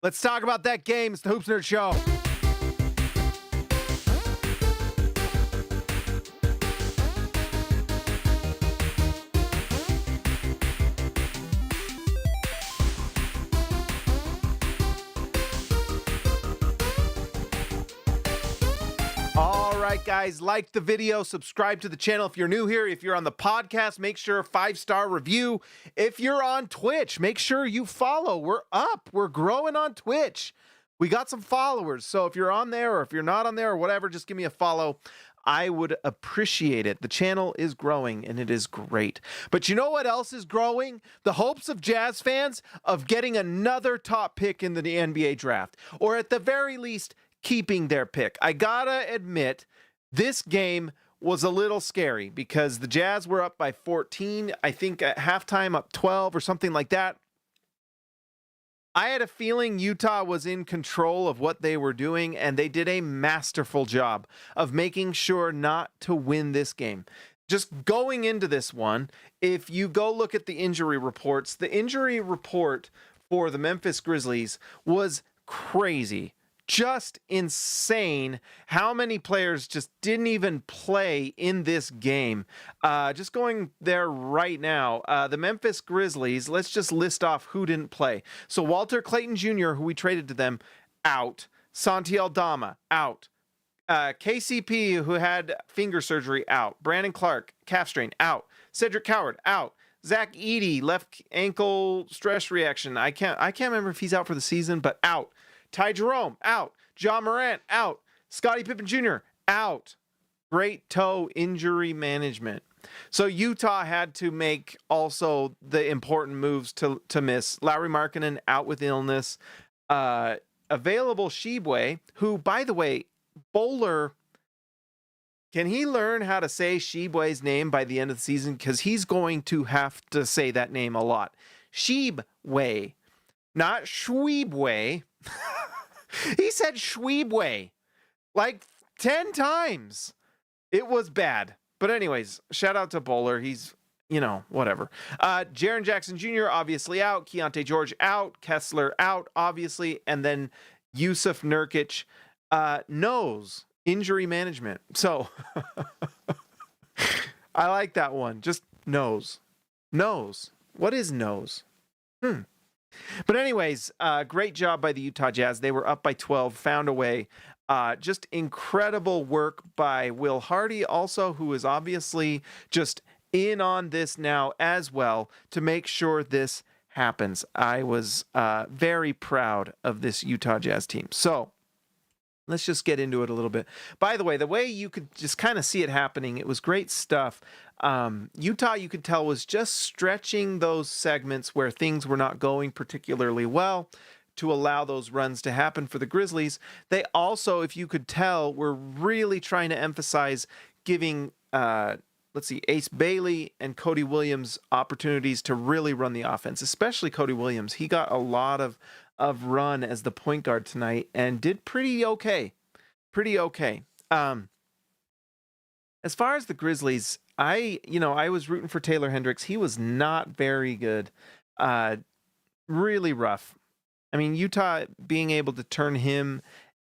Let's talk about that game. It's the Hoops Nerd Show. All right, guys, like the video, subscribe to the channel if you're new here. If you're on the podcast, make sure 5-star review. If you're on Twitch, make sure you follow. We're up. We're growing on Twitch. We got some followers. So if you're on there or if you're not on there or whatever, just give me a follow. I would appreciate it. The channel is growing and it is great. But you know what else is growing? The hopes of Jazz fans of getting another top pick in the NBA draft, or at the very least, keeping their pick. I gotta admit, this game was a little scary because the Jazz were up by 14, I think at halftime up 12 or something like that. I had a feeling Utah was in control of what they were doing, and they did a masterful job of making sure not to win this game. Just going into this one, if you go look at the injury reports, the injury report for the Memphis Grizzlies was crazy. Just insane how many players just didn't even play in this game. Just going there right now, the Memphis Grizzlies, let's just list off who didn't play. So Walter Clayton Jr., who we traded to them, out. Santi Aldama, out. KCP, who had finger surgery, out. Brandon Clark, calf strain, out. Cedric Coward, out. Zach Edey, left ankle stress reaction. I can't remember if he's out for the season, but out. Ty Jerome, out. John Morant, out. Scottie Pippen Jr., out. Great toe injury management. So Utah had to make also the important moves to miss. Lauri Markkanen out with illness. Available Shibwe, who, by the way, Bowler, can he learn how to say Shibwe's name by the end of the season? Because he's going to have to say that name a lot. Shibwe, not Schwebwe. He said Schwebwe like 10 times. It was bad. But anyways, shout out to Bowler. He's, whatever. Jaren Jackson Jr. obviously out. Keontae George out. Kessler out, obviously. And then Yusuf Nurkic knows injury management. So I like that one. Just knows. Knows. What is knows? But anyways, great job by the Utah Jazz. They were up by 12, found a way. Just incredible work by Will Hardy also, who is obviously just in on this now as well to make sure this happens. I was very proud of this Utah Jazz team. So let's just get into it a little bit. By the way you could just kind of see it happening, it was great stuff. Utah, you could tell, was just stretching those segments where things were not going particularly well to allow those runs to happen for the Grizzlies. They also, if you could tell, were really trying to emphasize giving, Ace Bailey and Cody Williams opportunities to really run the offense, especially Cody Williams. He got a lot of run as the point guard tonight and did pretty okay. As far as the Grizzlies, I was rooting for Taylor Hendricks. He was not very good. Really rough. I mean, Utah being able to turn him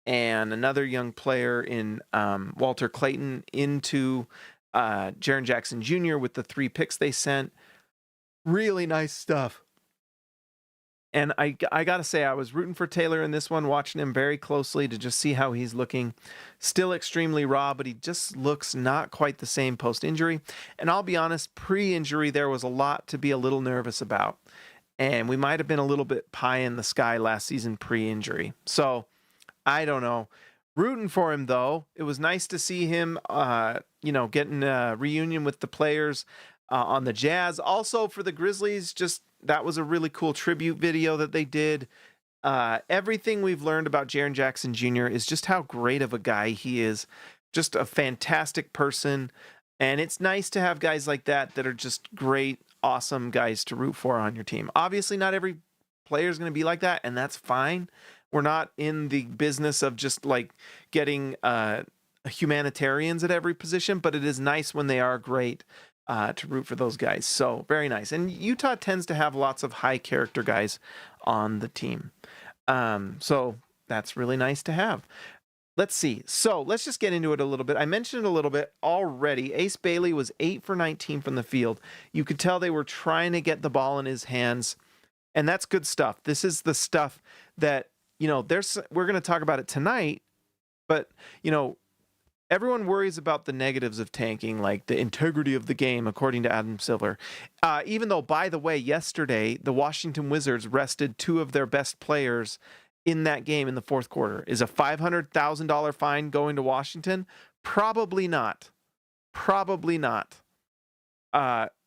and another young player in Walter Clayton into Jaren Jackson Jr. with the 3 picks they sent. Really nice stuff. And I got to say, I was rooting for Taylor in this one, watching him very closely to just see how he's looking. Still extremely raw, but he just looks not quite the same post-injury. And I'll be honest, pre-injury, there was a lot to be a little nervous about. And we might have been a little bit pie in the sky last season pre-injury. So, I don't know. Rooting for him, though. It was nice to see him, getting a reunion with the players on the Jazz. Also, for the Grizzlies, that was a really cool tribute video that they did. Everything we've learned about Jaren Jackson Jr. is just how great of a guy he is. Just a fantastic person. And it's nice to have guys like that are just great, awesome guys to root for on your team. Obviously, not every player is going to be like that, and that's fine. We're not in the business of just like getting humanitarians at every position, but it is nice when they are great to root for those guys. So very nice. And Utah tends to have lots of high character guys on the team. So that's really nice to have. Let's see. So let's just get into it a little bit. I mentioned it a little bit already. Ace Bailey was 8 for 19 from the field. You could tell they were trying to get the ball in his hands, and that's good stuff. This is the stuff that, we're going to talk about it tonight, but, everyone worries about the negatives of tanking, like the integrity of the game, according to Adam Silver. Even though, by the way, yesterday, the Washington Wizards rested 2 of their best players in that game in the fourth quarter. Is a $500,000 fine going to Washington? Probably not. Probably not.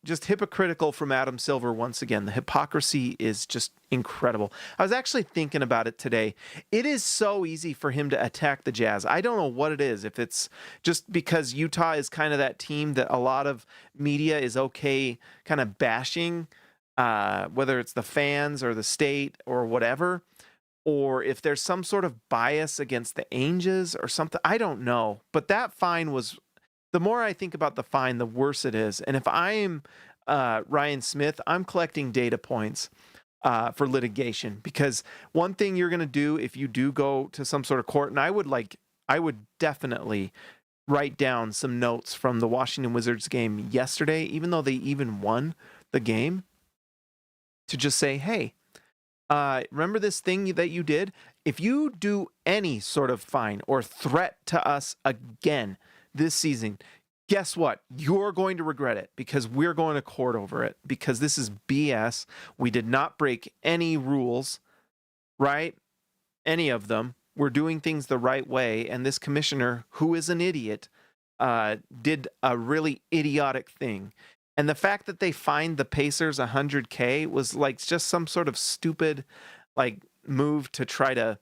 Just hypocritical from Adam Silver once again. The hypocrisy is just incredible. I was actually thinking about it today. It is so easy for him to attack the Jazz. I don't know what it is. If it's just because Utah is kind of that team that a lot of media is okay kind of bashing, whether it's the fans or the state or whatever, or if there's some sort of bias against the Angels or something. I don't know. But that fine was, the more I think about the fine, the worse it is. And if I'm Ryan Smith, I'm collecting data points for litigation, because one thing you're going to do if you do go to some sort of court, and I would definitely write down some notes from the Washington Wizards game yesterday, even though they even won the game, to just say, hey, remember this thing that you did? If you do any sort of fine or threat to us again this season, guess what? You're going to regret it, because we're going to court over it, because this is BS. We did not break any rules, right? Any of them. We're doing things the right way. And this commissioner, who is an idiot, did a really idiotic thing. And the fact that they fined the Pacers $100K was like just some sort of stupid move to try to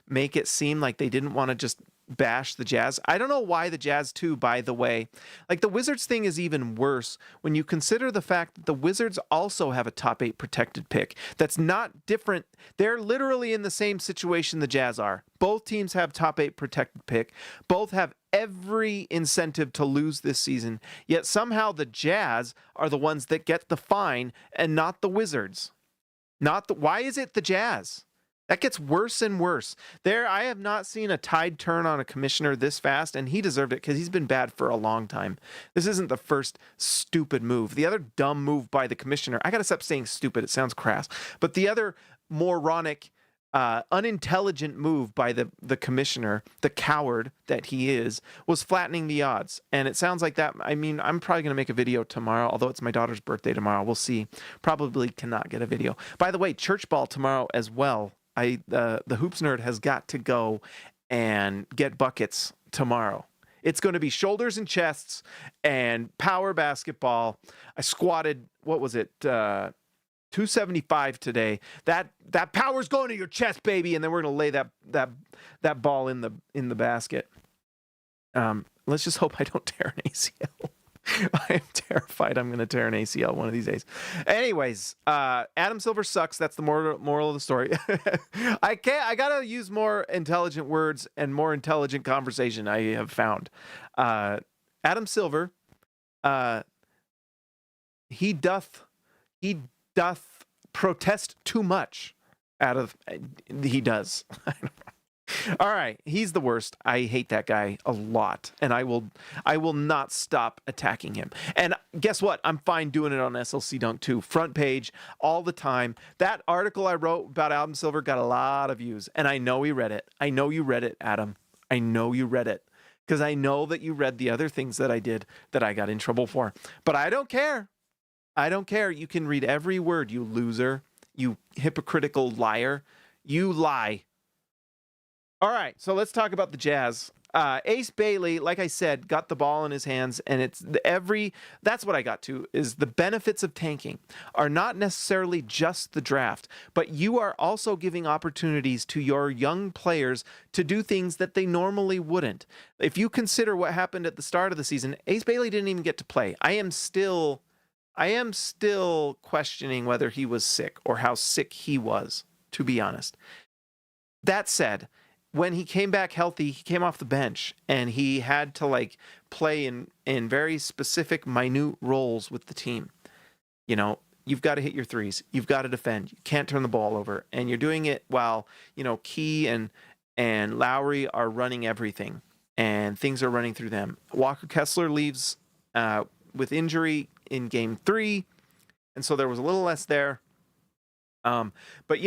make it seem like they didn't want to just bash the Jazz. I don't know why the Jazz too, by the way. The Wizards thing is even worse when you consider the fact that the Wizards also have a top 8 protected pick. That's not different. They're literally in the same situation the Jazz are. Both teams have top 8 protected pick. Both have every incentive to lose this season. Yet somehow the Jazz are the ones that get the fine and not the Wizards. Why is it the Jazz? That gets worse and worse. I have not seen a tide turn on a commissioner this fast, and he deserved it because he's been bad for a long time. This isn't the first stupid move. The other dumb move by the commissioner, I got to stop saying stupid, it sounds crass, but the other moronic, unintelligent move by the commissioner, the coward that he is, was flattening the odds. And it sounds like that. I mean, I'm probably going to make a video tomorrow, although it's my daughter's birthday tomorrow. We'll see. Probably cannot get a video. By the way, church ball tomorrow as well. The Hoops Nerd has got to go and get buckets tomorrow. It's going to be shoulders and chests and power basketball. I squatted, what was it, 275 today. That power's going to your chest, baby, and then we're going to lay that ball in the basket. Let's just hope I don't tear an ACL. I am terrified I'm going to tear an ACL one of these days. Anyways, Adam Silver sucks. That's the moral of the story. I got to use more intelligent words and more intelligent conversation, I have found. Adam Silver, he doth protest too much he does. All right, he's the worst. I hate that guy a lot, and I will not stop attacking him. And guess what? I'm fine doing it on SLC Dunk too. Front page all the time. That article I wrote about Adam Silver got a lot of views, and I know he read it. I know you read it, Adam. I know you read it, because I know that you read the other things that I did that I got in trouble for. But I don't care. I don't care. You can read every word, you loser, you hypocritical liar. You lie. All right, so let's talk about the Jazz. Ace Bailey, like I said, got the ball in his hands, and that's what I got to, is the benefits of tanking are not necessarily just the draft, but you are also giving opportunities to your young players to do things that they normally wouldn't. If you consider what happened at the start of the season, Ace Bailey didn't even get to play. I am still questioning whether he was sick or how sick he was, to be honest. That said, when he came back healthy, he came off the bench, and he had to play in very specific, minute roles with the team. you've got to hit your threes. You've got to defend. You can't turn the ball over. And you're doing it while, Key and Lowry are running everything, and things are running through them. Walker Kessler leaves with injury in game 3, and so there was a little less there. But,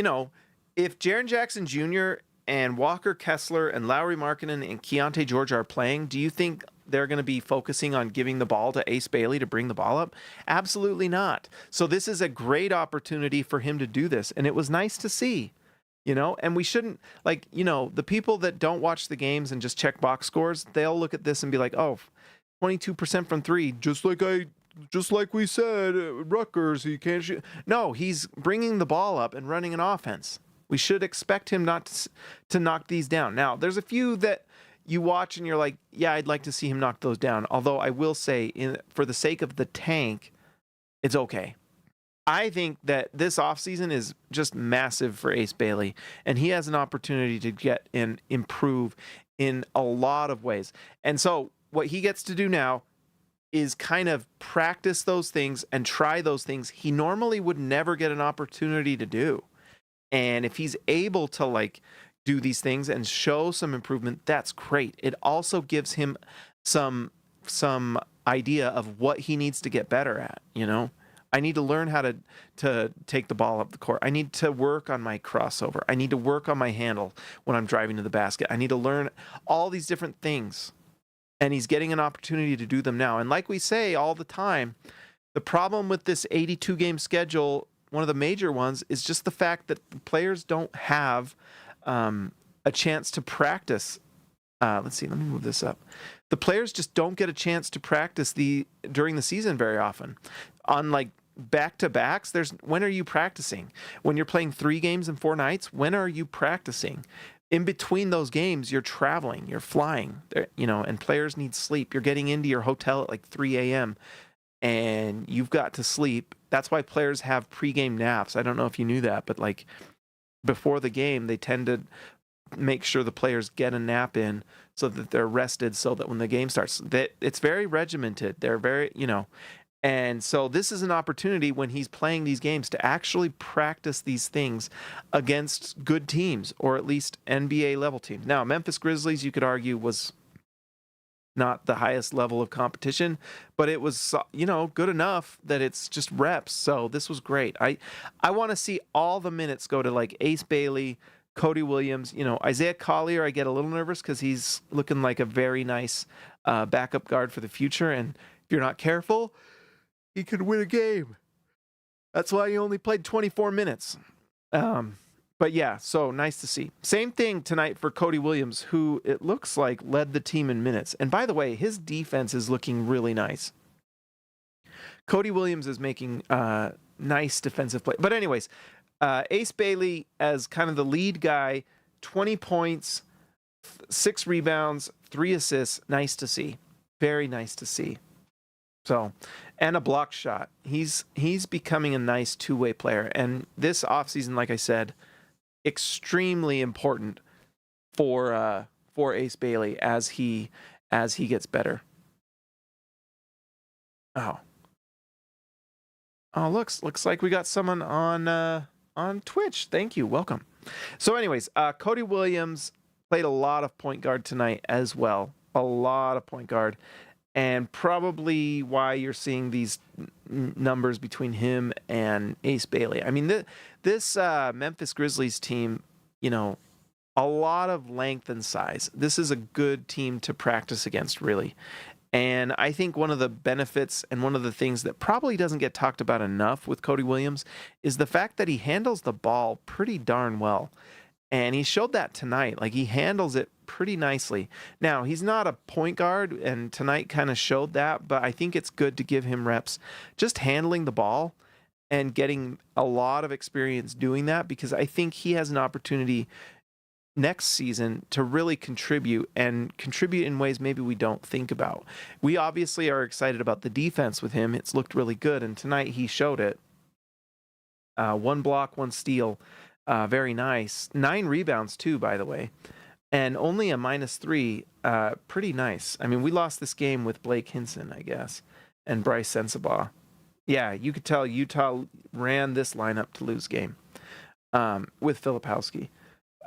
if Jaren Jackson Jr. and Walker Kessler and Lowry Markkanen and Keontae George are playing, do you think they're going to be focusing on giving the ball to Ace Bailey to bring the ball up? Absolutely not. So this is a great opportunity for him to do this, and it was nice to see. And we shouldn't, the people that don't watch the games and just check box scores, they'll look at this and be like, oh, 22% from 3, just like we said, Rutgers, he can't shoot. No, he's bringing the ball up and running an offense. We should expect him not to knock these down. Now, there's a few that you watch and you're like, yeah, I'd like to see him knock those down. Although I will say, for the sake of the tank, it's okay. I think that this offseason is just massive for Ace Bailey, and he has an opportunity to get and improve in a lot of ways. And so what he gets to do now is kind of practice those things and try those things he normally would never get an opportunity to do. And if he's able to do these things and show some improvement, that's great. It also gives him some idea of what he needs to get better at, I need to learn how to take the ball up the court. I need to work on my crossover. I need to work on my handle when I'm driving to the basket. I need to learn all these different things. And he's getting an opportunity to do them now. And like we say all the time, the problem with this 82-game schedule, one of the major ones, is just the fact that players don't have a chance to practice. Let's see, let me move this up. The players just don't get a chance to practice during the season very often. On back-to-backs, when are you practicing? When you're playing 3 games in 4 nights, when are you practicing? In between those games, you're traveling, you're flying, and players need sleep. You're getting into your hotel at 3 a.m., and you've got to sleep. That's why players have pregame naps. I don't know if you knew that, but before the game, they tend to make sure the players get a nap in so that they're rested, so that when the game starts, it's very regimented. They're very, and so this is an opportunity when he's playing these games to actually practice these things against good teams, or at least NBA level teams. Now, Memphis Grizzlies, you could argue, was not the highest level of competition, but it was, good enough that it's just reps. So this was great. I want to see all the minutes go to Ace Bailey, Cody Williams, Isaiah Collier. I get a little nervous because he's looking like a very nice backup guard for the future. And if you're not careful, he could win a game. That's why he only played 24 minutes. But yeah, so nice to see. Same thing tonight for Cody Williams, who it looks like led the team in minutes. And by the way, his defense is looking really nice. Cody Williams is making nice defensive play. But anyways, Ace Bailey as kind of the lead guy, 20 points, 6 rebounds, 3 assists. Nice to see. Very nice to see. So, and a block shot. He's becoming a nice two-way player. And this offseason, like I said, extremely important for Ace Bailey as he gets better. Oh, looks like we got someone on Twitch. Thank you. Welcome. So anyways, Cody Williams played a lot of point guard tonight as well. A lot of point guard. And probably why you're seeing these numbers between him and Ace Bailey. I mean, this Memphis Grizzlies team, a lot of length and size. This is a good team to practice against, really. And I think one of the benefits and one of the things that probably doesn't get talked about enough with Cody Williams is the fact that he handles the ball pretty darn well. And he showed that tonight. He handles it pretty nicely. Now, he's not a point guard, and tonight kind of showed that, but I think it's good to give him reps just handling the ball and getting a lot of experience doing that, because I think he has an opportunity next season to really contribute in ways maybe we don't think about. We obviously are excited about the defense with him. It's looked really good, and tonight he showed it. 1 block, 1 steal. Very nice. 9 rebounds too, by the way. And only a -3. Pretty nice. I mean, we lost this game with Blake Hinson, I guess, and Bryce Sensabaugh. Yeah, you could tell Utah ran this lineup to lose game with Filipowski.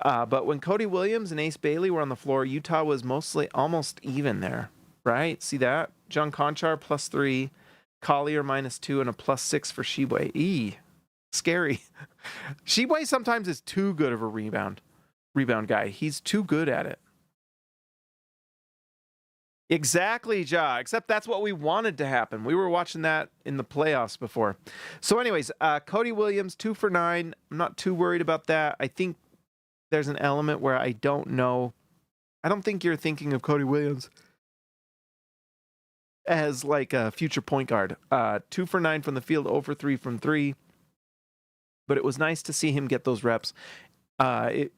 But when Cody Williams and Ace Bailey were on the floor, Utah was mostly almost even there, right? See that? John Conchar +3, Collier -2, and a +6 for Sheboy. Scary. Sheboy sometimes is too good of a rebound guy. He's too good at it. Exactly, Ja. Except that's what we wanted to happen. We were watching that in the playoffs before. So anyways, Cody Williams, 2 for 9. I'm not too worried about that. I think there's an element where I don't know. I don't think you're thinking of Cody Williams as like a future point guard. 2 for 9 from the field, 0 for 3 from 3. But it was nice to see him get those reps. You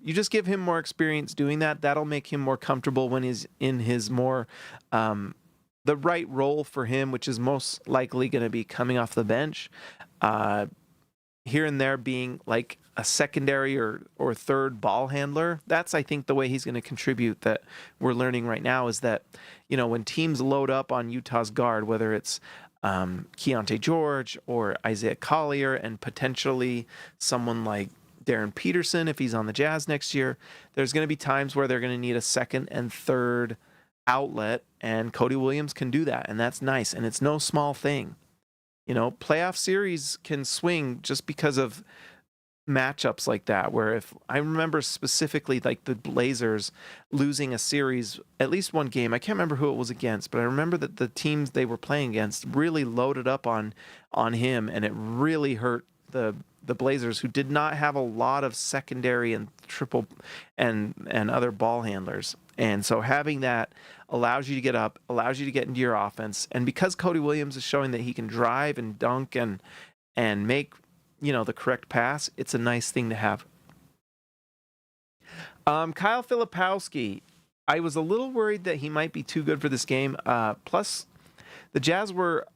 just give him more experience doing that. That'll make him more comfortable when he's in his more the right role for him, which is most likely going to be coming off the bench. Here and there being like a secondary or third ball handler. That's, I think, the way he's going to contribute that we're learning right now is that, when teams load up on Utah's guard, whether it's Keontae George or Isaiah Collier and potentially someone like Darryn Peterson, if he's on the Jazz next year, there's going to be times where they're going to need a second and third outlet, and Cody Williams can do that, and that's nice, and it's no small thing. Playoff series can swing just because of matchups like that, where if I remember specifically like the Blazers losing a series, at least one game, I can't remember who it was against, but I remember that the teams they were playing against really loaded up on him, and it really hurt the Blazers, who did not have a lot of secondary and triple and other ball handlers. And so having that allows you to get up, allows you to get into your offense. And because Cody Williams is showing that he can drive and dunk and make, the correct pass, it's a nice thing to have. Kyle Filipowski, I was a little worried that he might be too good for this game. Plus, the Jazz were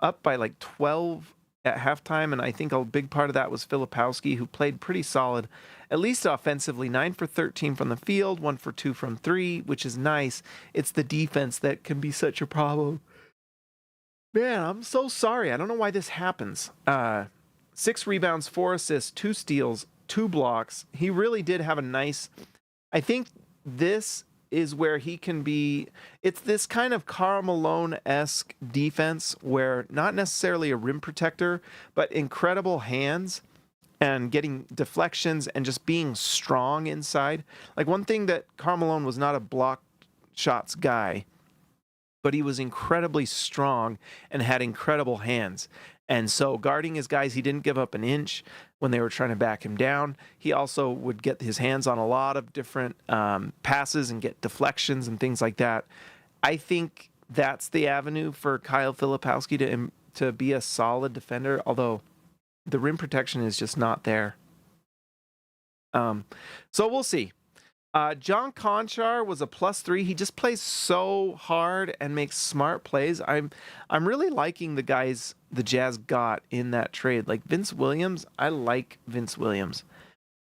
up by 12 at halftime, and I think a big part of that was Filipowski, who played pretty solid, at least offensively. 9 for 13 from the field, 1 for 2 from 3, which is nice. It's the defense that can be such a problem. Man, I'm so sorry. I don't know why this happens. 6 rebounds, 4 assists, 2 steals, 2 blocks. He really did have a nice... I think this is where he can be... It's this kind of Karl Malone-esque defense where not necessarily a rim protector, but incredible hands and getting deflections and just being strong inside. One thing that Karl Malone was not a block shots guy, but he was incredibly strong and had incredible hands. And so guarding his guys, he didn't give up an inch when they were trying to back him down. He also would get his hands on a lot of different passes and get deflections and things like that. I think that's the avenue for Kyle Filipowski to be a solid defender, although the rim protection is just not there. So we'll see. John Conchar was a +3. He just plays so hard and makes smart plays. I'm really liking the guys the Jazz got in that trade. Like Vince Williams, I like Vince Williams.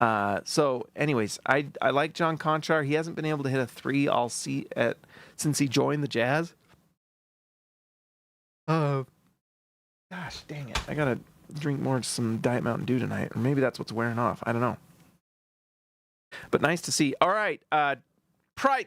So anyways, I like John Conchar. He hasn't been able to hit a 3 since he joined the Jazz. Gosh dang it. I got to drink some Diet Mountain Dew tonight, or maybe that's what's wearing off. I don't know. But nice to see. All right.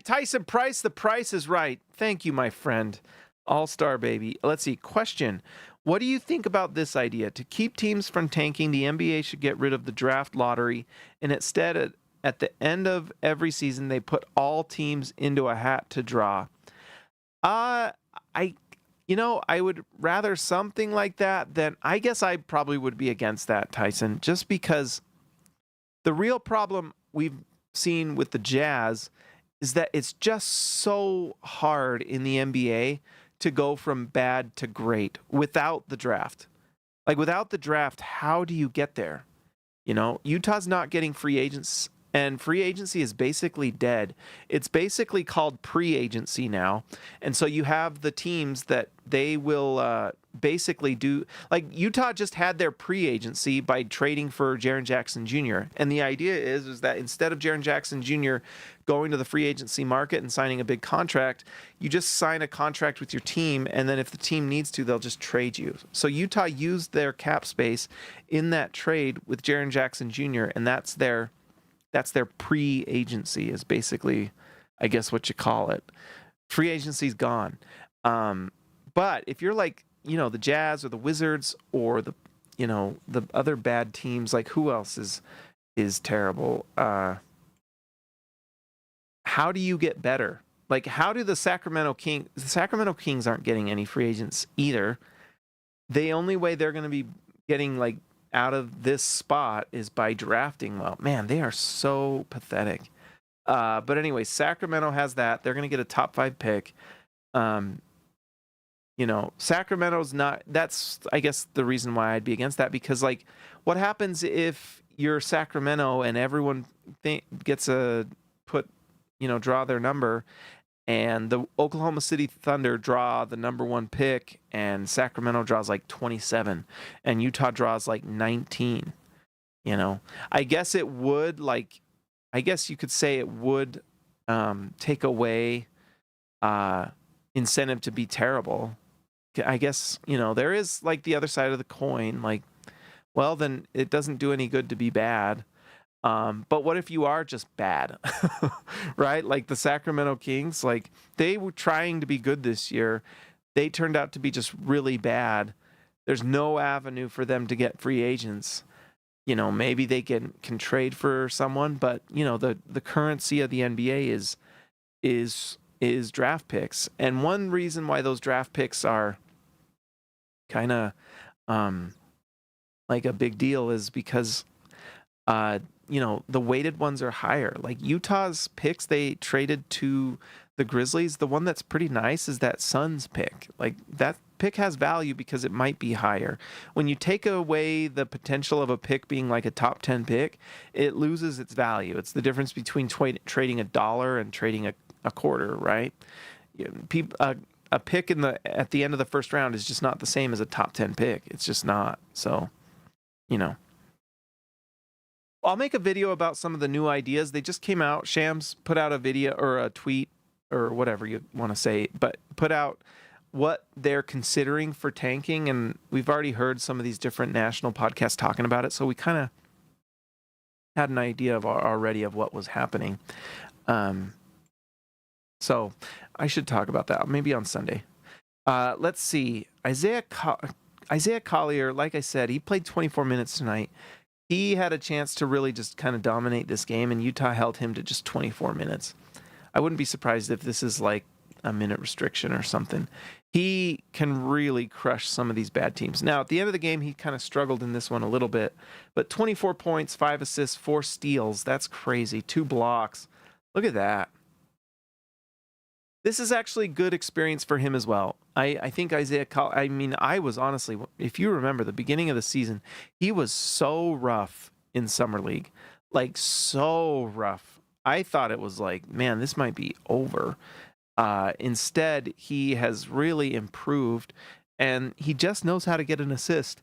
Tyson Price, the price is right. Thank you, my friend. All-star, baby. Let's see. Question. What do you think about this idea? To keep teams from tanking, the NBA should get rid of the draft lottery, and instead, at the end of every season, they put all teams into a hat to draw. I would rather something like that than... I guess I probably would be against that, Tyson, just because the real problem we've seen with the Jazz is that it's just so hard in the NBA to go from bad to great without the draft. Without the draft, how do you get there? Utah's not getting free agents and free agency is basically dead. It's basically called pre-agency now. And so you have the teams that they will basically do, like Utah just had their pre-agency by trading for Jaren Jackson Jr. And the idea is that instead of Jaren Jackson Jr. going to the free agency market and signing a big contract, you just sign a contract with your team, and then if the team needs to, they'll just trade you. So Utah used their cap space in that trade with Jaren Jackson Jr., and that's their pre-agency is basically, I guess, what you call it. Free agency's gone. But if you're like, the Jazz or the Wizards or the other bad teams, like who else is terrible? How do you get better? Like, how do the Sacramento Kings aren't getting any free agents either. The only way they're going to be getting like out of this spot is by drafting well. Man, they are so pathetic. But anyway, Sacramento has that. They're going to get a top 5 pick. Sacramento's not, that's, I guess, the reason why I'd be against that, because like what happens if you're Sacramento and everyone gets draw their number, and the Oklahoma City Thunder draw the number 1 pick, and Sacramento draws like 27, and Utah draws like 19. I guess you could say it would take away incentive to be terrible. I guess, there is like the other side of the coin. Like, well, then it doesn't do any good to be bad. But what if you are just bad, right? Like the Sacramento Kings, like they were trying to be good this year. They turned out to be just really bad. There's no avenue for them to get free agents. Maybe they can trade for someone, but the currency of the NBA is draft picks. And one reason why those draft picks are kind of like a big deal is because the weighted ones are higher. Like Utah's picks they traded to the Grizzlies, the one that's pretty nice is that Suns pick. Like that pick has value because it might be higher. When you take away the potential of a pick being like a top 10 pick, it loses its value. It's the difference between trading $1 and trading a quarter, right? A pick at the end of the first round is just not the same as a top 10 pick. It's just not. So, I'll make a video about some of the new ideas. They just came out. Shams put out a video or a tweet or whatever you want to say, but put out what they're considering for tanking. And we've already heard some of these different national podcasts talking about it. So we kind of had an idea already of what was happening. So I should talk about that maybe on Sunday. Let's see. Isaiah Collier, like I said, he played 24 minutes tonight. He had a chance to really just kind of dominate this game, and Utah held him to just 24 minutes. I wouldn't be surprised if this is like a minute restriction or something. He can really crush some of these bad teams. Now, at the end of the game, he kind of struggled in this one a little bit, but 24 points, 5 assists, 4 steals. That's crazy. 2 blocks. Look at that. This is actually good experience for him as well. I think Isaiah Collier, I was honestly, if you remember the beginning of the season, he was so rough in Summer League. Like, so rough. I thought it was like, man, this might be over. Instead, he has really improved, and he just knows how to get an assist.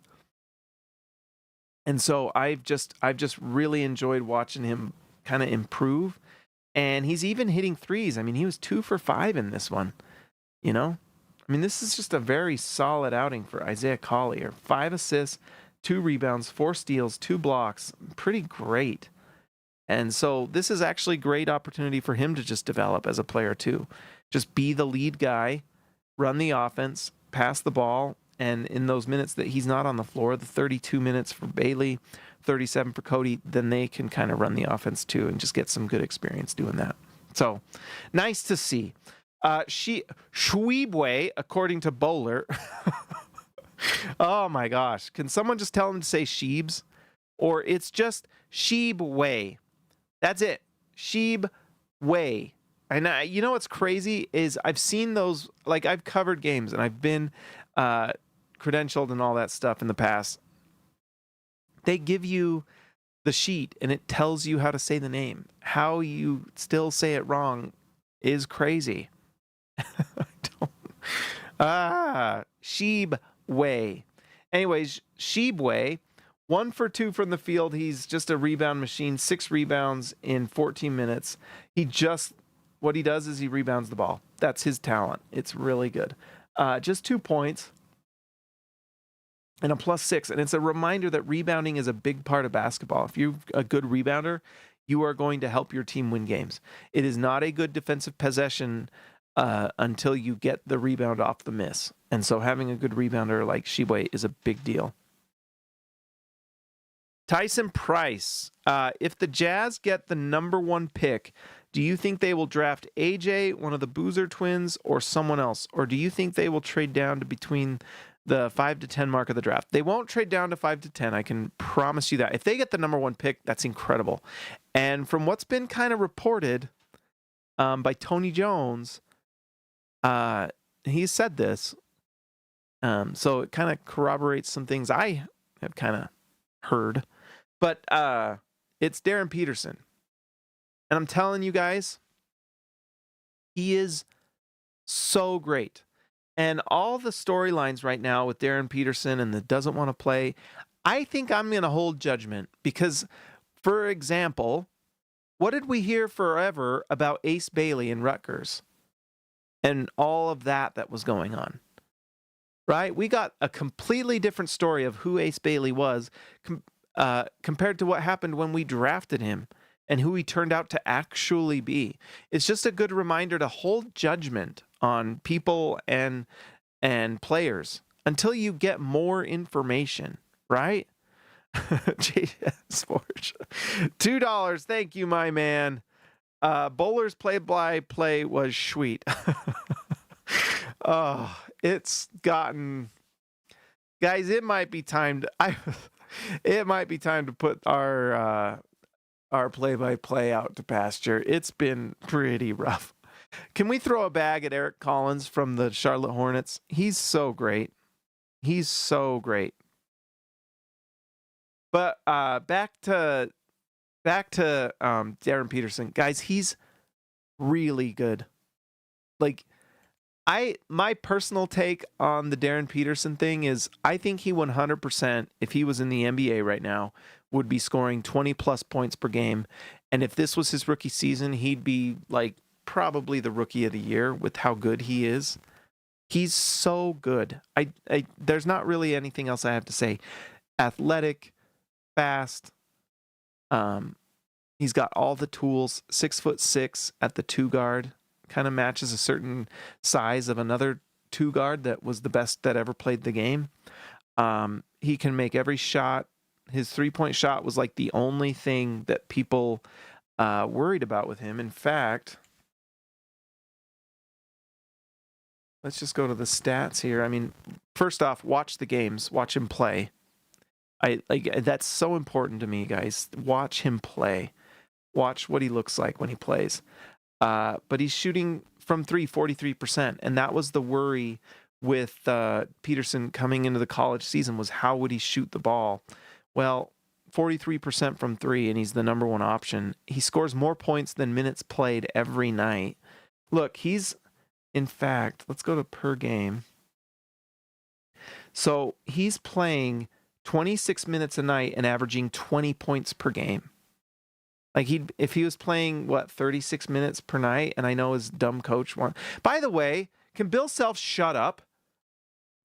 And so I've just really enjoyed watching him kind of improve. And he's even hitting threes. I mean, he was 2 for 5 in this one. This is just a very solid outing for Isaiah Collier. 5 assists, 2 rebounds, 4 steals, 2 blocks. Pretty great. And so this is actually a great opportunity for him to just develop as a player too. Just be the lead guy, run the offense, pass the ball, and in those minutes that he's not on the floor, the 32 minutes for Bailey, 37 for Cody, then they can kind of run the offense too and just get some good experience doing that. So nice to see. Schwebwe, according to Bowler. Oh my gosh. Can someone just tell him to say Sheebs? Or it's just Sheebway. That's it. Sheebway. And you know what's crazy is I've seen those, like I've covered games and I've been credentialed and all that stuff in the past. They give you the sheet and it tells you how to say the name. How you still say it wrong is crazy. Sheebway. Anyways, Sheebway, 1 for 2 from the field. He's just a rebound machine, 6 rebounds in 14 minutes. What he does is he rebounds the ball. That's his talent. It's really good. Just 2 points and a +6. And it's a reminder that rebounding is a big part of basketball. If you're a good rebounder, you are going to help your team win games. It is not a good defensive possession until you get the rebound off the miss. And so having a good rebounder like Shibwe is a big deal. Tyson Price, if the Jazz get the #1 pick, do you think they will draft AJ, one of the Boozer twins, or someone else? Or do you think they will trade down to between the 5 to 10 mark of the draft? They won't trade down to 5 to 10. I can promise you that. If they get the #1 pick, that's incredible. And from what's been kind of reported by Tony Jones, he said this. So it kind of corroborates some things I have kind of heard. But it's Darryn Peterson. And I'm telling you guys, he is so great. And all the storylines right now with Darryn Peterson and the doesn't want to play, I think I'm going to hold judgment. Because, for example, what did we hear forever about Ace Bailey and Rutgers? And all of that was going on. Right? We got a completely different story of who Ace Bailey was compared to what happened when we drafted him and who he turned out to actually be. It's just a good reminder to hold judgment on people and players until you get more information, right? JS Sports. $2. Thank you, my man. Bowler's play-by-play was sweet. Oh, it's gotten... Guys, it might be time to put our play-by-play out to pasture. It's been pretty rough. Can we throw a bag at Eric Collins from the Charlotte Hornets? He's so great. He's so great. But back to Darryn Peterson. Guys, he's really good. Like, my personal take on the Darryn Peterson thing is I think he 100%, if he was in the NBA right now, would be scoring 20+ points per game. And if this was his rookie season, he'd be like probably the rookie of the year with how good he is. He's so good. There's not really anything else I have to say. Athletic, fast. He's got all the tools. 6'6" at the 2 guard. Kind of matches a certain size of another 2 guard that was the best that ever played the game. He can make every shot. His 3-point shot was like the only thing that people worried about with him. In fact, let's just go to the stats here. I mean, first off, watch the games. Watch him play. That's so important to me, guys. Watch him play. Watch what he looks like when he plays. But he's shooting from 3, 43%. And that was the worry with Peterson coming into the college season, was how would he shoot the ball? Well, 43% from 3, and he's the #1 option. He scores more points than minutes played every night. Look, in fact, let's go to per game. So he's playing 26 minutes a night and averaging 20 points per game. Like if he was playing 36 minutes per night, and I know his dumb coach won. By the way, can Bill Self shut up?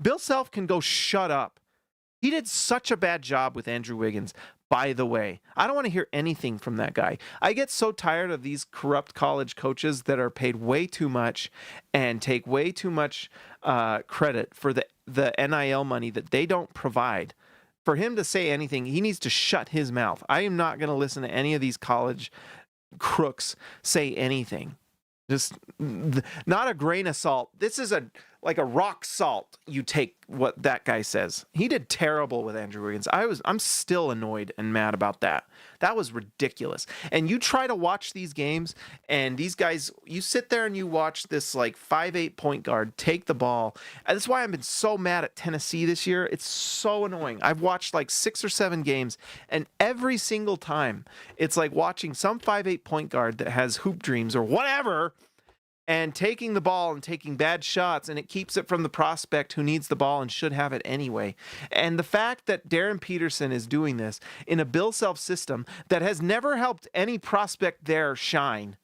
Bill Self can go shut up. He did such a bad job with Andrew Wiggins. By the way, I don't want to hear anything from that guy. I get so tired of these corrupt college coaches that are paid way too much and take way too much credit for the NIL money that they don't provide. For him to say anything, he needs to shut his mouth. I am not going to listen to any of these college crooks say anything. Just not a grain of salt. This is like a rock salt, you take what that guy says. He did terrible with Andrew Wiggins. I'm still annoyed and mad about that. That was ridiculous. And you try to watch these games, and these guys, you sit there and you watch this like 5'8" point guard take the ball. And that's why I've been so mad at Tennessee this year. It's so annoying. I've watched like 6 or 7 games, and every single time it's like watching some 5'8" point guard that has hoop dreams or whatever, and taking the ball and taking bad shots, and it keeps it from the prospect who needs the ball and should have it anyway. And the fact that Darryn Peterson is doing this in a Bill Self system that has never helped any prospect there shine,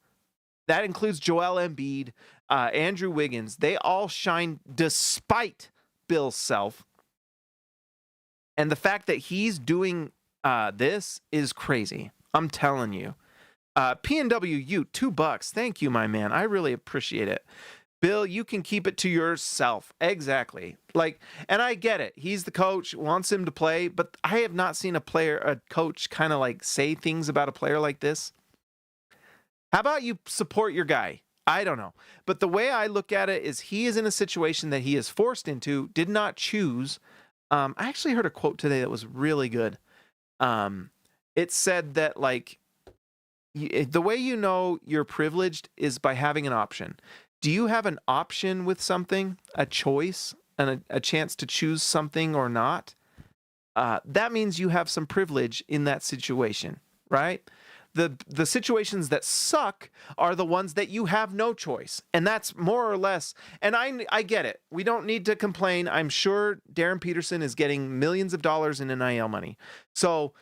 that includes Joel Embiid, Andrew Wiggins, they all shine despite Bill Self. And the fact that he's doing this is crazy. I'm telling you. PNWU, $2. Thank you, my man. I really appreciate it. Bill, you can keep it to yourself. Exactly. Like, and I get it. He's the coach, wants him to play, but I have not seen a coach kind of like say things about a player like this. How about you support your guy? I don't know. But the way I look at it is he is in a situation that he is forced into, did not choose. I actually heard a quote today that was really good. It said that, like, the way you know you're privileged is by having an option. Do you have an option with something, a choice, and a chance to choose something or not? That means you have some privilege in that situation, right? The situations that suck are the ones that you have no choice. And that's more or less, and I get it. We don't need to complain. I'm sure Darryn Peterson is getting millions of dollars in NIL money. So,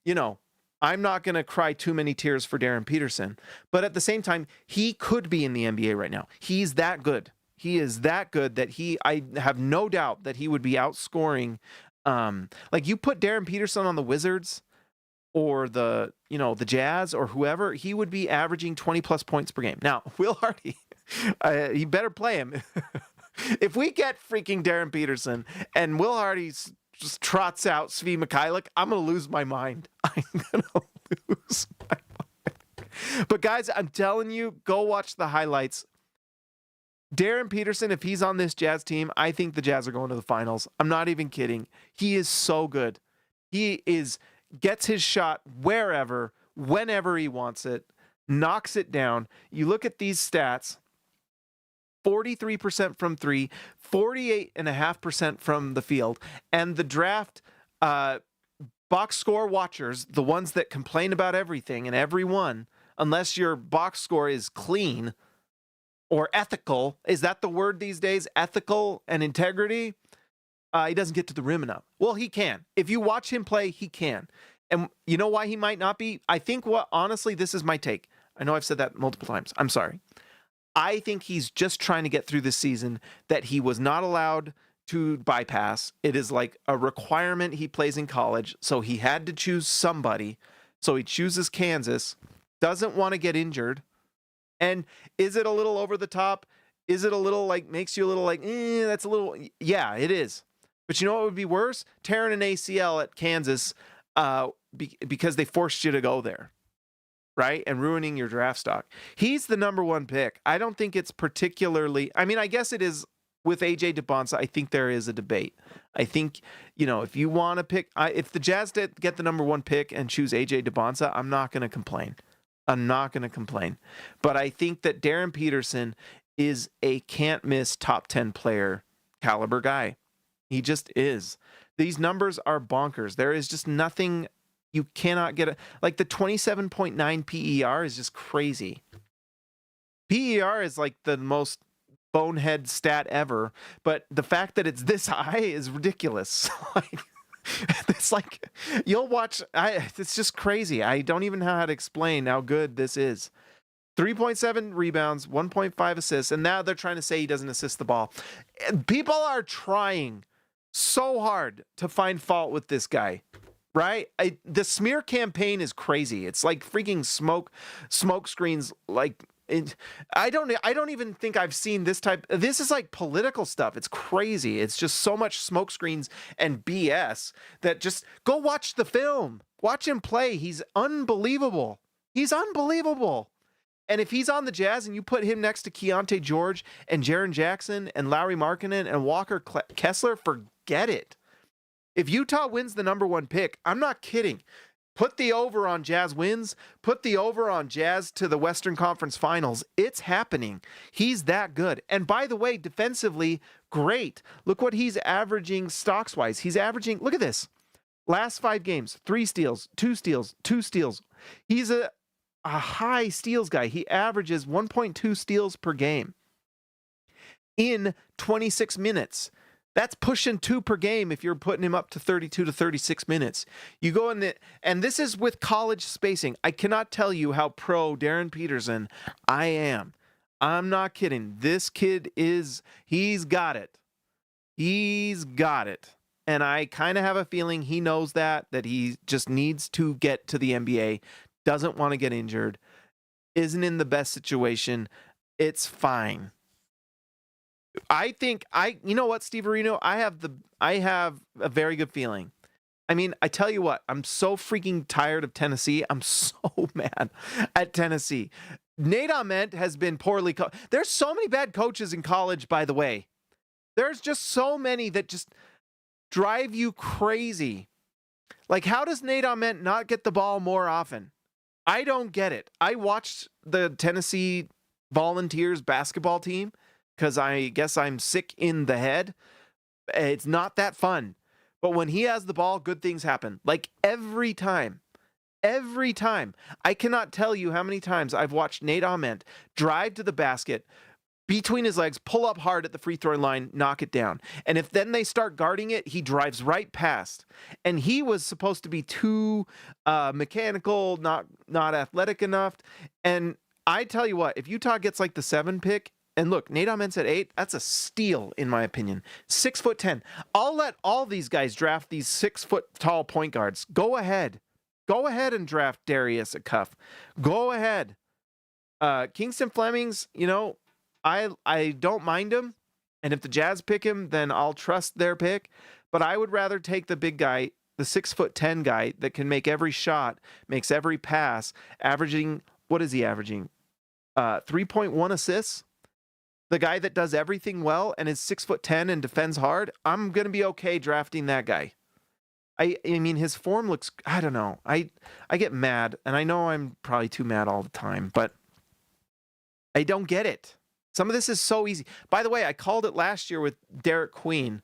you know, I'm not going to cry too many tears for Darryn Peterson, but at the same time, he could be in the NBA right now. He's that good. He is that good that I have no doubt that he would be outscoring. Like, you put Darryn Peterson on the Wizards or the Jazz or whoever, he would be averaging 20 plus points per game. Now, Will Hardy, he better play him. If we get freaking Darryn Peterson and Will Hardy just trots out Svi Mikhailuk, I'm going to lose my mind. I'm going to lose my mind. But guys, I'm telling you, go watch the highlights. Darryn Peterson, if he's on this Jazz team, I think the Jazz are going to the finals. I'm not even kidding. He is so good. He gets his shot wherever, whenever he wants it, knocks it down. You look at these stats. 43% from 3, 48.5% from the field. And the draft box score watchers, the ones that complain about everything and everyone, unless your box score is clean or ethical, is that the word these days? Ethical and integrity? He doesn't get to the rim enough. Well, he can. If you watch him play, he can. And you know why he might not be? I think honestly, this is my take. I know I've said that multiple times. I'm sorry. I think he's just trying to get through this season that he was not allowed to bypass. It is like a requirement he plays in college, so he had to choose somebody. So he chooses Kansas, doesn't want to get injured. And is it a little over the top? Is it a little like, makes you a little like, that's a little, yeah, it is. But you know what would be worse? Tearing an ACL at Kansas because they forced you to go there. Right? And ruining your draft stock. He's the number 1 pick. I don't think it's particularly, I mean, I guess it is with AJ DeBonsa. I think there is a debate. I think, if you want to pick, if the Jazz get the number 1 pick and choose AJ DeBonsa, I'm not going to complain. I'm not going to complain. But I think that Darryn Peterson is a can't miss top 10 player caliber guy. He just is. These numbers are bonkers. There is just nothing. You cannot get like the 27.9 PER is just crazy. PER is like the most bonehead stat ever, but the fact that it's this high is ridiculous. It's like you'll watch. It's just crazy. I don't even know how to explain how good this is. 3.7 rebounds, 1.5 assists, and now they're trying to say he doesn't assist the ball. People are trying so hard to find fault with this guy. Right? The smear campaign is crazy. It's like freaking smoke screens. Like I don't even think I've seen this type. This is like political stuff. It's crazy. It's just so much smoke screens and BS that just go watch the film. Watch him play. He's unbelievable. He's unbelievable. And if he's on the Jazz and you put him next to Keontae George and Jaren Jackson and Lauri Markkanen and Walker Kessler, forget it. If Utah wins the number 1 pick, I'm not kidding. Put the over on Jazz wins. Put the over on Jazz to the Western Conference Finals. It's happening. He's that good. And by the way, defensively, great. Look what he's averaging stocks-wise. He's averaging, look at this. Last 5 games, 3 steals, 2 steals, 2 steals. He's a high steals guy. He averages 1.2 steals per game in 26 minutes. That's pushing 2 per game if you're putting him up to 32 to 36 minutes. You go in and this is with college spacing. I cannot tell you how pro Darryn Peterson I am. I'm not kidding. This kid he's got it. He's got it. And I kind of have a feeling he knows that he just needs to get to the NBA, doesn't want to get injured, isn't in the best situation. It's fine. I think you know what, Steve Areno? I have a very good feeling. I mean, I tell you what, I'm so freaking tired of Tennessee. I'm so mad at Tennessee. Nate Ament has been poorly coached. There's so many bad coaches in college, by the way. There's just so many that just drive you crazy. Like, how does Nate Ament not get the ball more often? I don't get it. I watched the Tennessee Volunteers basketball team because I guess I'm sick in the head. It's not that fun. But when he has the ball, good things happen. Like every time. Every time. I cannot tell you how many times I've watched Nate Ament drive to the basket, between his legs, pull up hard at the free throw line, knock it down. And if then they start guarding it, he drives right past. And he was supposed to be too mechanical, not athletic enough. And I tell you what, if Utah gets like the 7 pick, and look, Nate Ament's at 8, that's a steal in my opinion. 6'10". I'll let all these guys draft these 6-foot tall point guards. Go ahead. Go ahead and draft Darius at Cuff. Go ahead. Kingston Fleming's, you know, I don't mind him, and if the Jazz pick him, then I'll trust their pick. But I would rather take the big guy, the 6'10" guy that can make every shot, makes every pass, averaging, what is he averaging? 3.1 assists. The guy that does everything well and is 6'10" and defends hard. I'm gonna be okay drafting that guy. I mean, his form looks, I don't know. I get mad, and I know I'm probably too mad all the time, but I don't get it. Some of this is so easy. By the way, I called it last year with Derek Queen.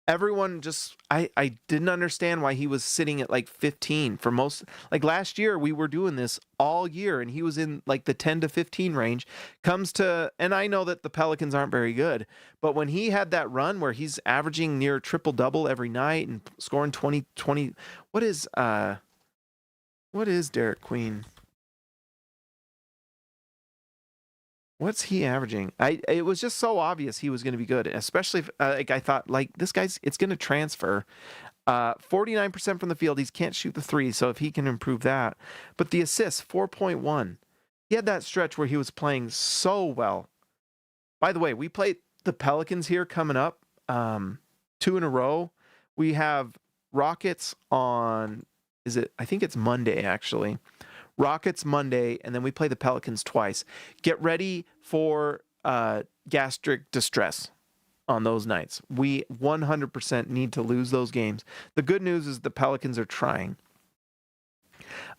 Everyone just, I didn't understand why he was sitting at like 15 for most, like last year we were doing this all year and he was in like the 10 to 15 range. And I know that the Pelicans aren't very good, but when he had that run where he's averaging near triple double every night and scoring 20, what is Derek Queen? What's he averaging? It was just so obvious he was going to be good, especially if, like I thought, like this guy's, it's going to transfer. 49% from the field. He can't shoot the 3, so if he can improve that. But the assists, 4.1. He had that stretch where he was playing so well. By the way, we play the Pelicans here coming up, 2 in a row. We have Rockets on, I think it's Monday actually. Rockets Monday, and then we play the Pelicans twice. Get ready for gastric distress on those nights. We 100% need to lose those games. The good news is the Pelicans are trying.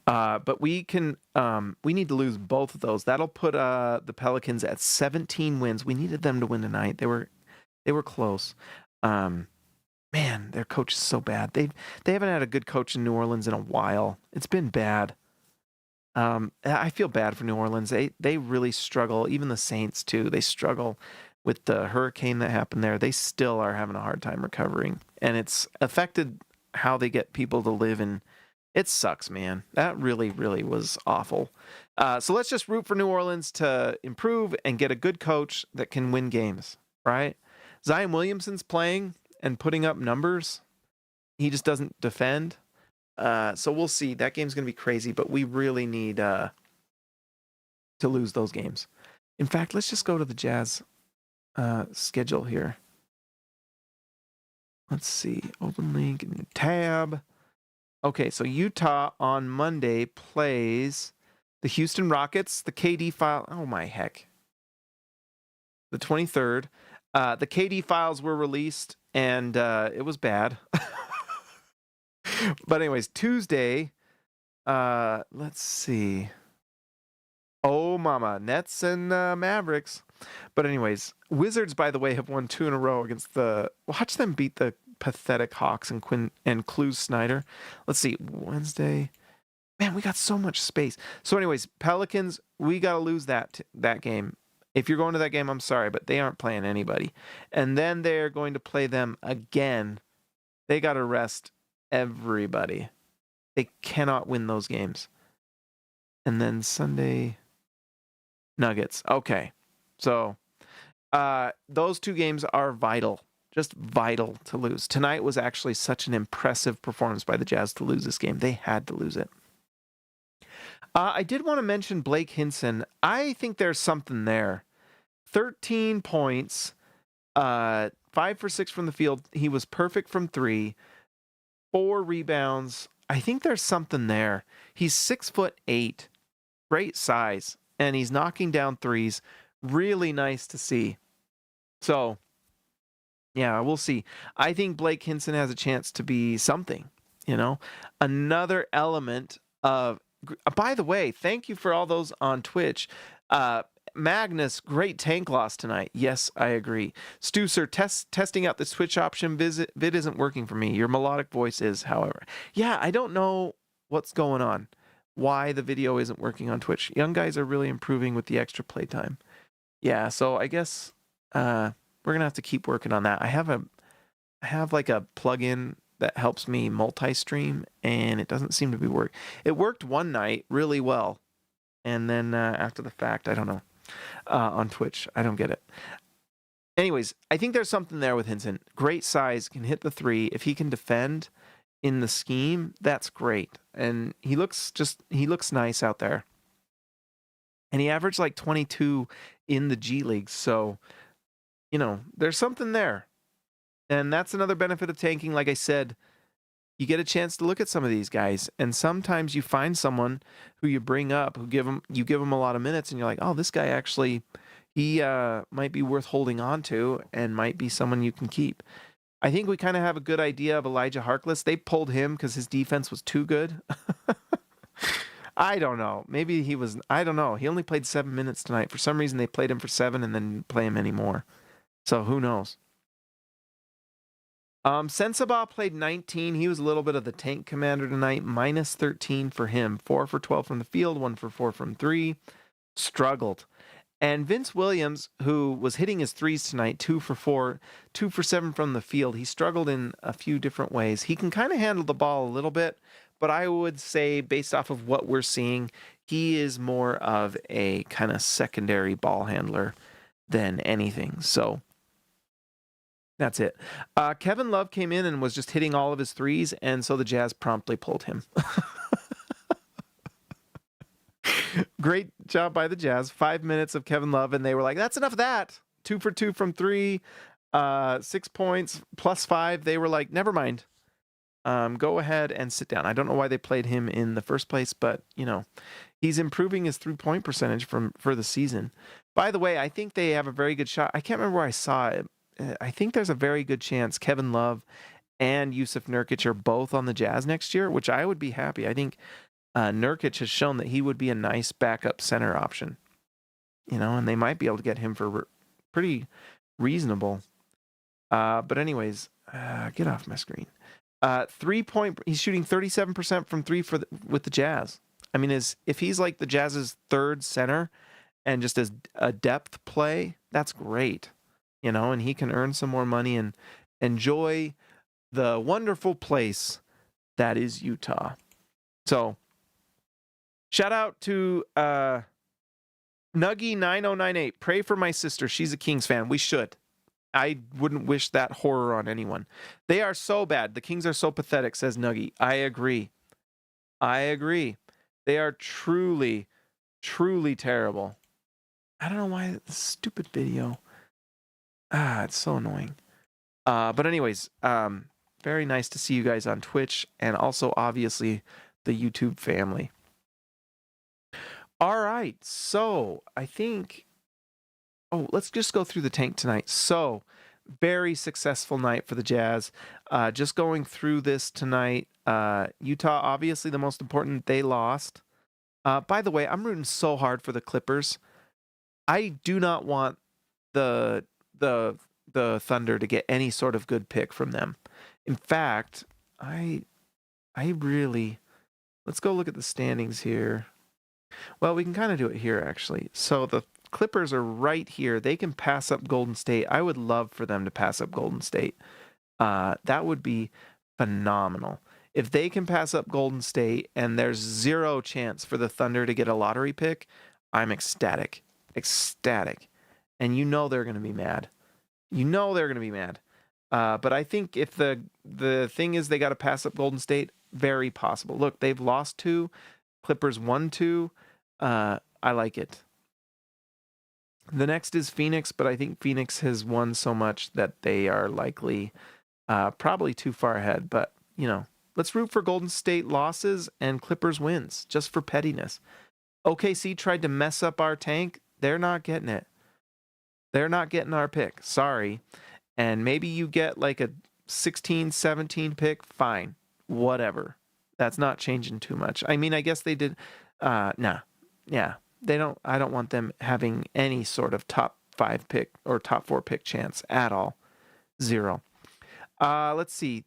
But we need to lose both of those. That'll put the Pelicans at 17 wins. We needed them to win tonight. They were close. Man, their coach is so bad. They haven't had a good coach in New Orleans in a while. It's been bad. I feel bad for New Orleans. They really struggle. Even the Saints too. They struggle with the hurricane that happened there. They still are having a hard time recovering, and it's affected how they get people to live in. It sucks, man. That really, really was awful. So let's just root for New Orleans to improve and get a good coach that can win games, right? Zion Williamson's playing and putting up numbers. He just doesn't defend. So we'll see. That game's going to be crazy, but we really need to lose those games. In fact, let's just go to the Jazz schedule here. Let's see. Open link, tab. Okay, so Utah on Monday plays The Houston Rockets, the KD file. Oh, my heck. The 23rd. The KD files were released, and it was bad. But anyways, Tuesday, let's see. Oh, mama, Nets and Mavericks. But anyways, Wizards, by the way, have won 2 in a row against the... Watch them beat the pathetic Hawks and Clues Snyder. Let's see, Wednesday. Man, we got so much space. So anyways, Pelicans, we got to lose that game. If you're going to that game, I'm sorry, but they aren't playing anybody. And then they're going to play them again. They got to rest everybody. They cannot win those games. And then Sunday, Nuggets. Okay. So those 2 games are vital. Just vital to lose. Tonight was actually such an impressive performance by the Jazz to lose this game. They had to lose it. I did want to mention Blake Hinson. I think there's something there. 13 points, 5 for 6 from the field. He was perfect from 3, 4 rebounds. I think there's something there. He's 6'8", great size, and he's knocking down threes. Really nice to see. So, yeah, we'll see. I think Blake Hinson has a chance to be something, Another element of... By the way, thank you for all those on Twitch. Magnus, great tank loss tonight. Yes, I agree. Stucer, testing out this Twitch option vid isn't working for me. Your melodic voice is, however. Yeah, I don't know what's going on. Why the video isn't working on Twitch. Young guys are really improving with the extra playtime. Yeah, so I guess we're gonna have to keep working on that. I have like a plugin that helps me multi-stream, and it doesn't seem to be working. It worked one night really well, and then after the fact, I don't know. On Twitch, I don't get it. Anyways, I think there's something there with Hinson. Great size, can hit the 3. If he can defend in the scheme, that's great. And he looks nice out there. And he averaged like 22 in the G League, so there's something there. And that's another benefit of tanking. Like I said, you get a chance to look at some of these guys, and sometimes you find someone who you bring up, you give them a lot of minutes, and you're like, oh, this guy actually, he might be worth holding on to, and might be someone you can keep. I think we kind of have a good idea of Elijah Harkless. They pulled him because his defense was too good. I don't know. Maybe I don't know. He only played 7 minutes tonight. For some reason, they played him for 7 and then didn't play him anymore. So who knows? Sensabaugh played 19. He was a little bit of the tank commander tonight. Minus 13 for him. 4 for 12 from the field, 1 for 4 from 3. Struggled. And Vince Williams, who was hitting his threes tonight, 2 for 4, 2 for 7 from the field. He struggled in a few different ways. He can kind of handle the ball a little bit, but I would say, based off of what we're seeing, he is more of a kind of secondary ball handler than anything. So that's it. Kevin Love came in and was just hitting all of his threes, and so the Jazz promptly pulled him. Great job by the Jazz. 5 minutes of Kevin Love, and they were like, that's enough of that. 2 for 2 from 3, 6 points, plus 5. They were like, never mind. Go ahead and sit down. I don't know why they played him in the first place, but, he's improving his 3-point percentage for the season. By the way, I think they have a very good shot. I can't remember where I saw it. I think there's a very good chance Kevin Love and Yusuf Nurkic are both on the Jazz next year, which I would be happy. I think Nurkic has shown that he would be a nice backup center option, and they might be able to get him for pretty reasonable. But anyways, get off my screen. 3-point, he's shooting 37% from 3 with the Jazz. I mean, if he's like the Jazz's third center and just as a depth play, that's great. And he can earn some more money and enjoy the wonderful place that is Utah. So, shout out to Nuggy9098. Pray for my sister. She's a Kings fan. We should. I wouldn't wish that horror on anyone. They are so bad. The Kings are so pathetic, says Nuggy. I agree. They are truly, truly terrible. I don't know why this stupid video... it's so annoying. But anyways, very nice to see you guys on Twitch, and also obviously the YouTube family. All right. So I think, let's just go through the tank tonight. So very successful night for the Jazz. Just going through this tonight. Utah, obviously the most important, they lost. By the way, I'm rooting so hard for the Clippers. I do not want the the Thunder to get any sort of good pick from them. In fact, I really, let's go look at the standings here. Well, we can kind of do it here actually. So the Clippers are right here. They can pass up Golden State. I would love for them to pass up Golden State. That would be phenomenal. If they can pass up Golden State and there's zero chance for the Thunder to get a lottery pick, I'm ecstatic. Ecstatic. And you know they're going to be mad. You know they're going to be mad. But I think if the thing is they got to pass up Golden State, very possible. Look, they've lost 2. Clippers won 2. I like it. The next is Phoenix, but I think Phoenix has won so much that they are likely probably too far ahead. But, let's root for Golden State losses and Clippers wins, just for pettiness. OKC tried to mess up our tank. They're not getting it. They're not getting our pick. Sorry. And maybe you get like a 16, 17 pick. Fine. Whatever. That's not changing too much. I mean, I guess they did. Nah. Yeah. I don't want them having any sort of top 5 pick or top 4 pick chance at all. 0. Let's see.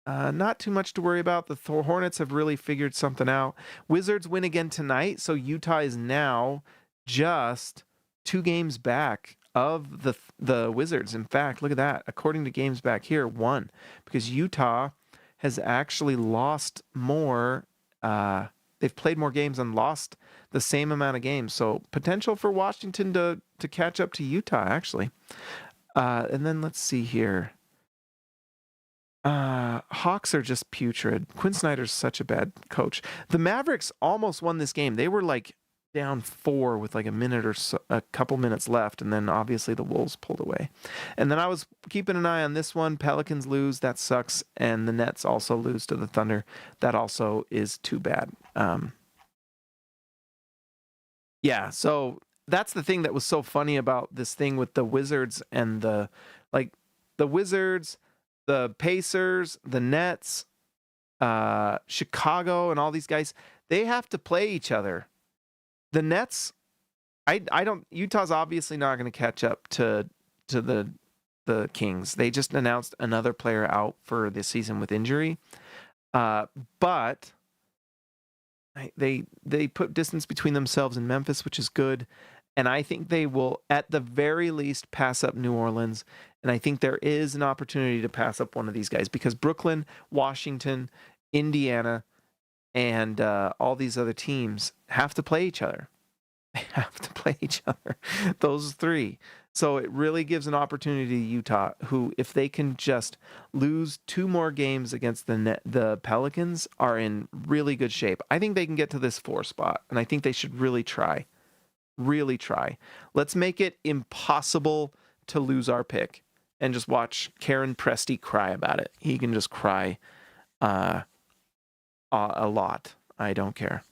Not too much to worry about. The Hornets have really figured something out. Wizards win again tonight, so Utah is now just 2 games back of the Wizards. In fact, look at that. According to games back here, 1, because Utah has actually lost more. They've played more games and lost the same amount of games. So potential for Washington to catch up to Utah, actually. And then let's see here. Hawks are just putrid. Quinn Snyder's such a bad coach. The Mavericks almost won this game. They were like down 4 with like a couple minutes left, and then obviously the Wolves pulled away. And then I was keeping an eye on this one. Pelicans lose, that sucks, and the Nets also lose to the Thunder. That also is too bad. Yeah, so that's the thing that was so funny about this thing with the Wizards and the Wizards, the Pacers, the Nets, Chicago, and all these guys. They have to play each other. The Nets, Utah's obviously not going to catch up to the Kings. They just announced another player out for this season with injury. But they put distance between themselves and Memphis, which is good. And I think they will, at the very least, pass up New Orleans. And I think there is an opportunity to pass up one of these guys because Brooklyn, Washington, Indiana, and all these other teams have to play each other. They have to play each other. Those 3. So it really gives an opportunity to Utah, who, if they can just lose 2 more games against the Pelicans, are in really good shape. I think they can get to this 4 spot, and I think they should really try. Really try. Let's make it impossible to lose our pick, and just watch Karen Presti cry about it. He can just cry a lot. I don't care.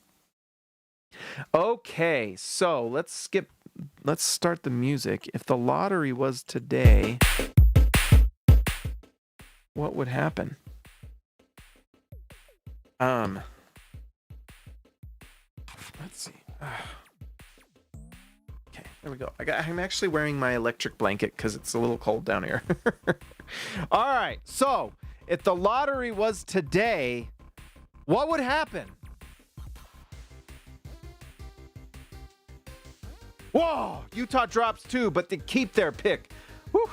Okay, so let's start the music. If the lottery was today, what would happen? Let's see. Okay, there we go. I'm actually wearing my electric blanket because it's a little cold down here. All right, so if the lottery was today, what would happen? Whoa! Utah drops 2, but they keep their pick. Whew.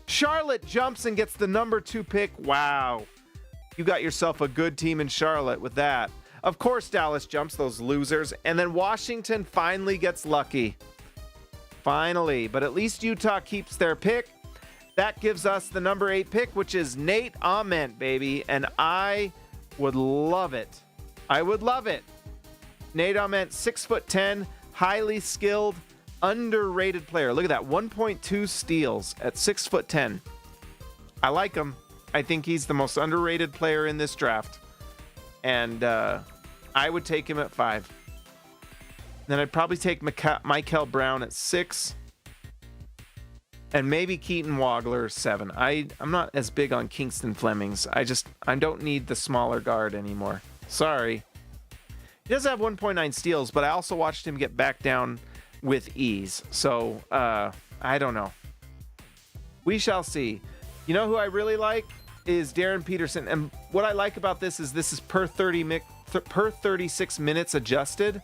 Charlotte jumps and gets the number 2 pick. Wow. You got yourself a good team in Charlotte with that. Of course, Dallas jumps, those losers. And then Washington finally gets lucky. Finally. But at least Utah keeps their pick. That gives us the number 8 pick, which is Nate Ament, baby. And I would love it. I would love it. Nate Ament, 6'10", highly skilled, underrated player. Look at that, 1.2 steals at 6'10". I like him. I think he's the most underrated player in this draft. And I would take him at 5. Then I'd probably take Michael Brown at 6. And maybe Keaton Wagler 7. I'm not as big on Kingston Flemings. I don't need the smaller guard anymore. Sorry. He does have 1.9 steals, but I also watched him get back down with ease. So, I don't know. We shall see. You know who I really like is Darryn Peterson. And what I like about this is per 36 minutes adjusted.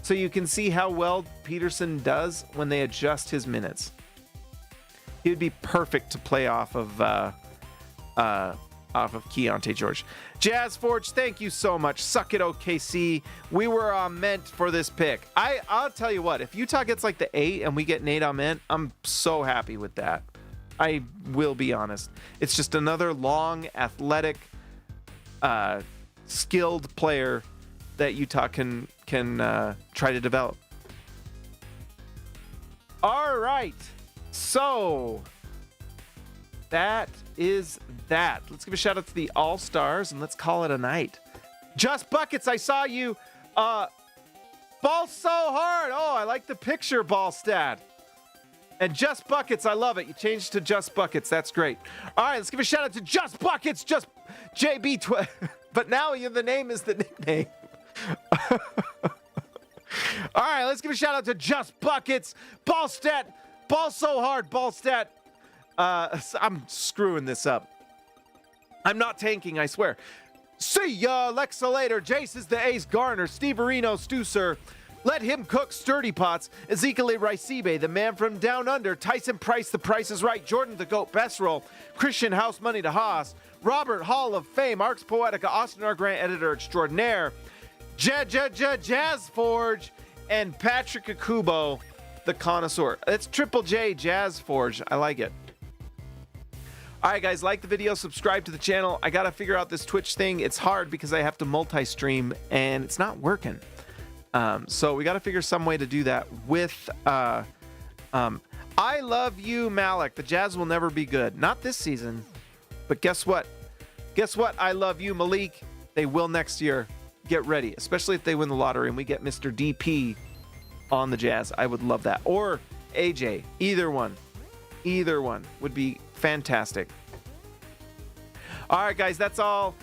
So you can see how well Peterson does when they adjust his minutes. He would be perfect to play off of Keontae George. Jazz Forge, thank you so much. Suck it, OKC. We were meant for this pick. I'll tell you what, if Utah gets like the 8 and we get Nate Ament, I'm so happy with that. I will be honest. It's just another long, athletic, skilled player that Utah can try to develop. All right. So that is that. Let's give a shout out to the All-Stars and let's call it a night. Just Buckets, I saw you ball so hard. Oh, I like the picture, Ballstat. And Just Buckets, I love it. You changed to Just Buckets. That's great. All right, let's give a shout out to Just Buckets, just JB. But now the name is the nickname. All right, let's give a shout out to Just Buckets, Ballstat. Ball so hard, Ballstat. I'm screwing this up. I'm not tanking, I swear. See ya, Lexalator. Jace is the Ace Garner. Steve Areno, Stucer. Let him cook sturdy pots. Ezekiel Raicibe, the man from down under. Tyson Price, the Price is Right. Jordan the Goat, Best Roll. Christian House Money to Haas. Robert Hall of Fame. Arcs Poetica. Austin R. Grant, Editor Extraordinaire. Jazz Forge. And Patrick Akubo, the Connoisseur. It's Triple J Jazz Forge. I like it. All right, guys, like the video, subscribe to the channel. I got to figure out this Twitch thing. It's hard because I have to multi-stream, and it's not working. So we got to figure some way to do that with I love you, Malik. The Jazz will never be good. Not this season. But guess what? Guess what? I love you, Malik. They will next year. Get ready, especially if they win the lottery and we get Mr. DP on the Jazz. I would love that. Or AJ. Either one. Either one would be fantastic. All right, guys, that's all.